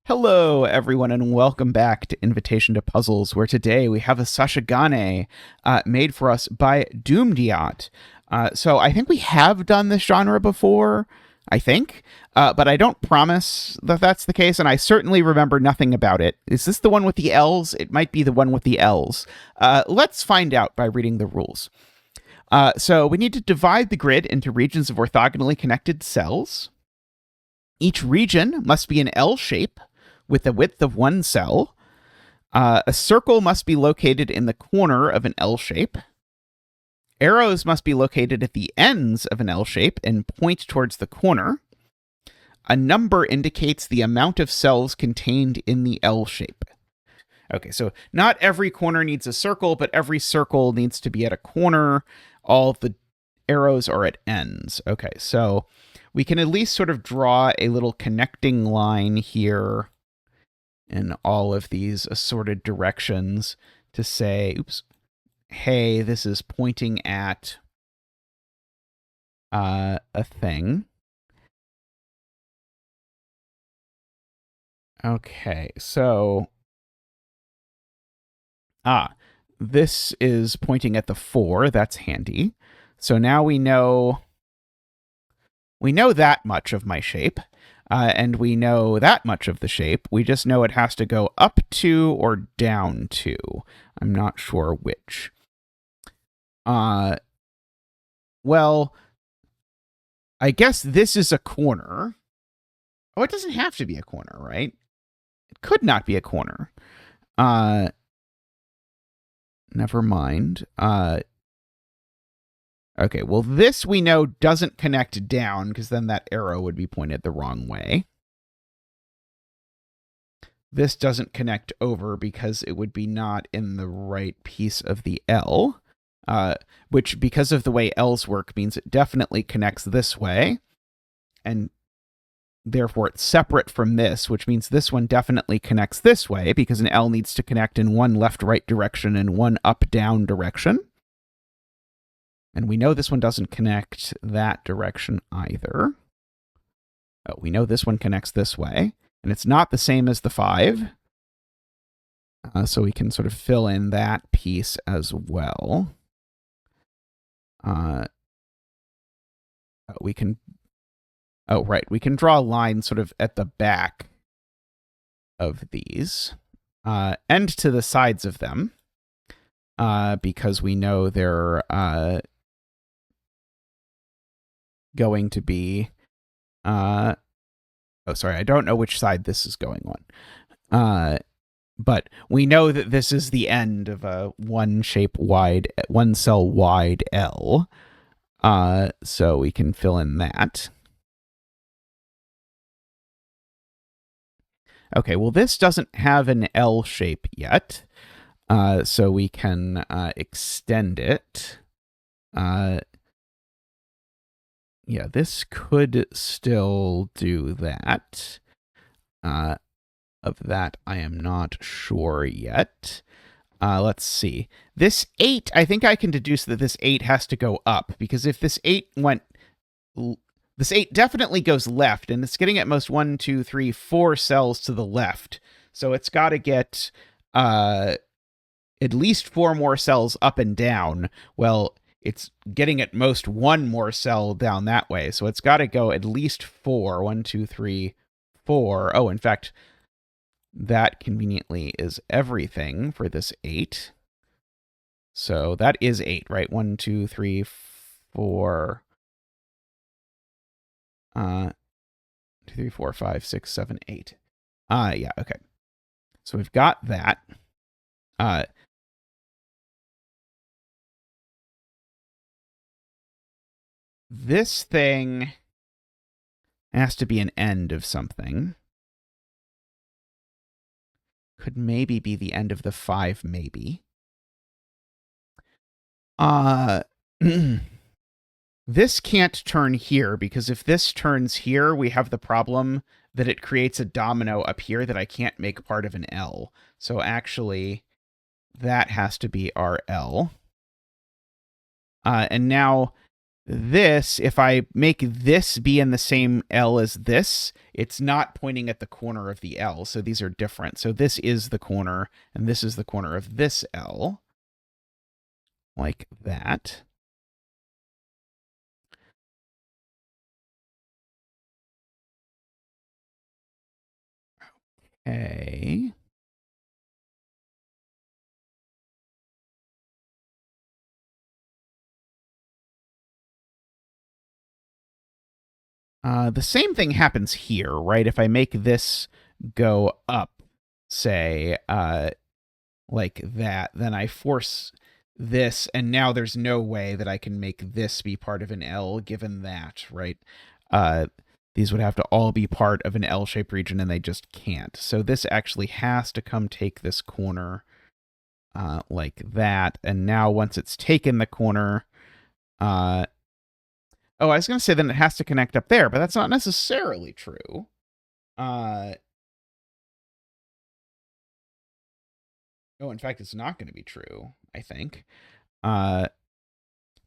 Hello, everyone, and welcome back to Invitation to Puzzles, where today we have a Sashigane made for us by dumediat. So I think we have done this genre before, I think, but I don't promise that that's the case, and I certainly remember nothing about it. Is this the one with the L's? It might be the one with the L's. Let's find out by reading the rules. So we need to divide the grid into regions of orthogonally connected cells. Each region must be an L shape with a width of one cell. A circle must be located in the corner of an L shape. Arrows must be located at the ends of an L shape and point towards the corner. A number indicates the amount of cells contained in the L shape. Okay, so not every corner needs a circle, but every circle needs to be at a corner. All the arrows are at ends. Okay, so we can at least sort of draw a little connecting line here in all of these assorted directions to say, oops, hey, this is pointing at a thing. Okay, so this is pointing at the 4. That's handy. So now we know that much of my shape. And we know that much of the shape. We just know it has to go up 2 or down 2. I'm not sure which. Well, I guess this is a corner. Oh, it doesn't have to be a corner, right? It could not be a corner. Never mind. Okay, well, this we know doesn't connect down, because then that arrow would be pointed the wrong way. This doesn't connect over because it would be not in the right piece of the L, which, because of the way L's work, means it definitely connects this way, and therefore it's separate from this, which means this one definitely connects this way, because an L needs to connect in one left-right direction and one up-down direction. And we know this one doesn't connect that direction either. Oh, we know this one connects this way. And it's not the same as the 5. So we can sort of fill in that piece as well. We can... Oh, right. We can draw a line sort of at the back of these. And to the sides of them. Because we know they're... going to be I don't know which side this is going on, but we know that this is the end of a one cell wide L, so we can fill in that. Okay, well, this doesn't have an L shape yet, so we can extend it. Yeah, this could still do that. Of that, I am not sure yet. Let's see. This 8, I think I can deduce that this 8 has to go up, because if this 8 went... This 8 definitely goes left, and it's getting at most 1, 2, 3, 4 cells to the left. So it's got to get at least 4 more cells up and down. Well, it's getting at most 1 more cell down that way. So it's got to go at least 4. 1, 2, 3, 4. Oh, in fact, that conveniently is everything for this 8. So that is 8, right? 1, 2, 3, 4. 2, 3, 4, 5, 6, 7, 8. Yeah, okay. So we've got that. This thing has to be an end of something. Could maybe be the end of the 5, maybe. This can't turn here, because if this turns here, we have the problem that it creates a domino up here that I can't make part of an L. So actually, that has to be our L. And now this, if I make this be in the same L as this, it's not pointing at the corner of the L. So these are different. So this is the corner, and this is the corner of this L, like that. Okay. The same thing happens here, right? If I make this go up, say, like that, then I force this, and now there's no way that I can make this be part of an L given that, right? These would have to all be part of an L-shaped region, and they just can't. So this actually has to come take this corner like that, and now once it's taken the corner, oh, I was going to say then it has to connect up there, but that's not necessarily true. Oh, in fact, it's not going to be true, I think.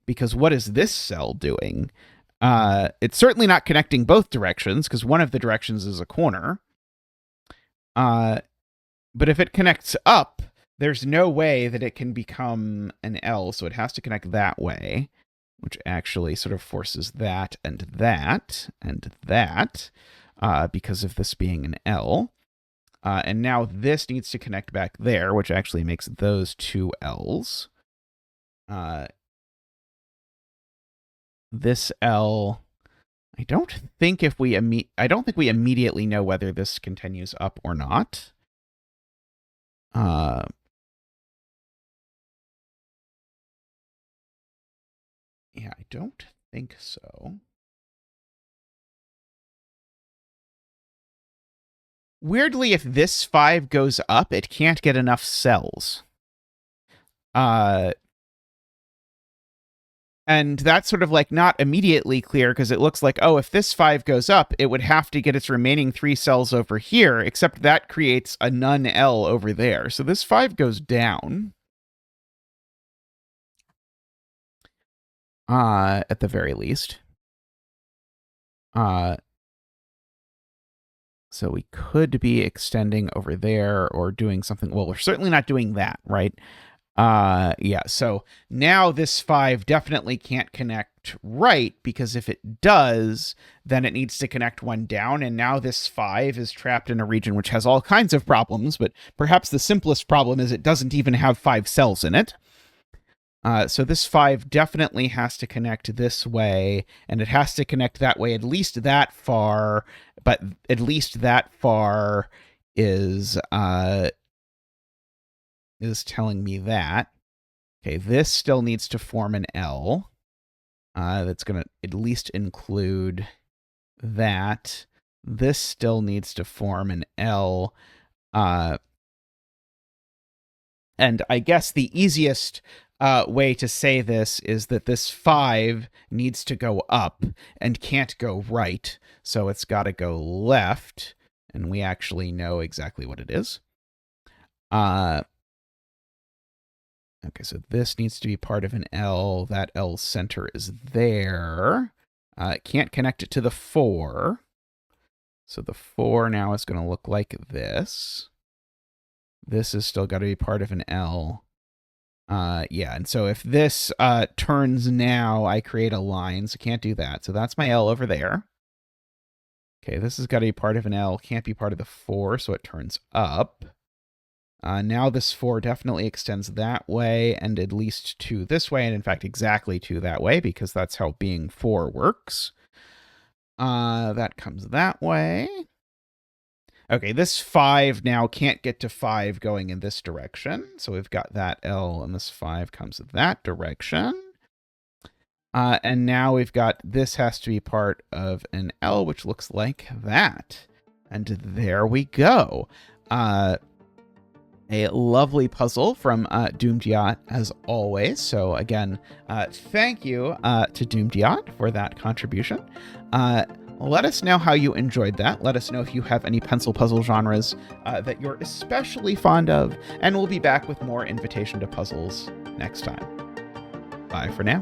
Because what is this cell doing? It's certainly not connecting both directions, because one of the directions is a corner. But if it connects up, there's no way that it can become an L, so it has to connect that way, which actually sort of forces that and that and that, because of this being an L. And now this needs to connect back there, which actually makes those two L's. This L, I don't think we immediately know whether this continues up or not. Yeah, I don't think so. Weirdly, if this 5 goes up, it can't get enough cells. And that's sort of like not immediately clear, because it looks like, oh, if this 5 goes up, it would have to get its remaining 3 cells over here, except that creates a none L over there. So this 5 goes down. At the very least. So we could be extending over there or doing something. Well, we're certainly not doing that, right? Yeah, so now this 5 definitely can't connect right, because if it does, then it needs to connect one down, and now this 5 is trapped in a region which has all kinds of problems, but perhaps the simplest problem is it doesn't even have 5 cells in it. So this 5 definitely has to connect this way, and it has to connect that way at least that far, but at least that far is telling me that. Okay, this still needs to form an L. That's going to at least include that. This still needs to form an L. And I guess the easiest way to say this is that this 5 needs to go up and can't go right, so it's got to go left, and we actually know exactly what it is. Okay, so this needs to be part of an L. That L center is there. It can't connect it to the 4. So the 4 now is going to look like this. This is still got to be part of an L. Yeah, and so if this turns now, I create a line, so can't do that. So that's my L over there. Okay, this has got to be part of an L. Can't be part of the 4, so it turns up. Now this 4 definitely extends that way, and at least to this way, and in fact exactly to that way, because that's how being 4 works. That comes that way. Okay, this 5 now can't get to 5 going in this direction, so we've got that L, and this 5 comes that direction. And now we've got this has to be part of an L, which looks like that. And there we go. A lovely puzzle from dumediat, as always. So again, thank you to dumediat for that contribution. Let us know how you enjoyed that. Let us know if you have any pencil puzzle genres that you're especially fond of, and we'll be back with more Invitation to Puzzles next time. Bye for now.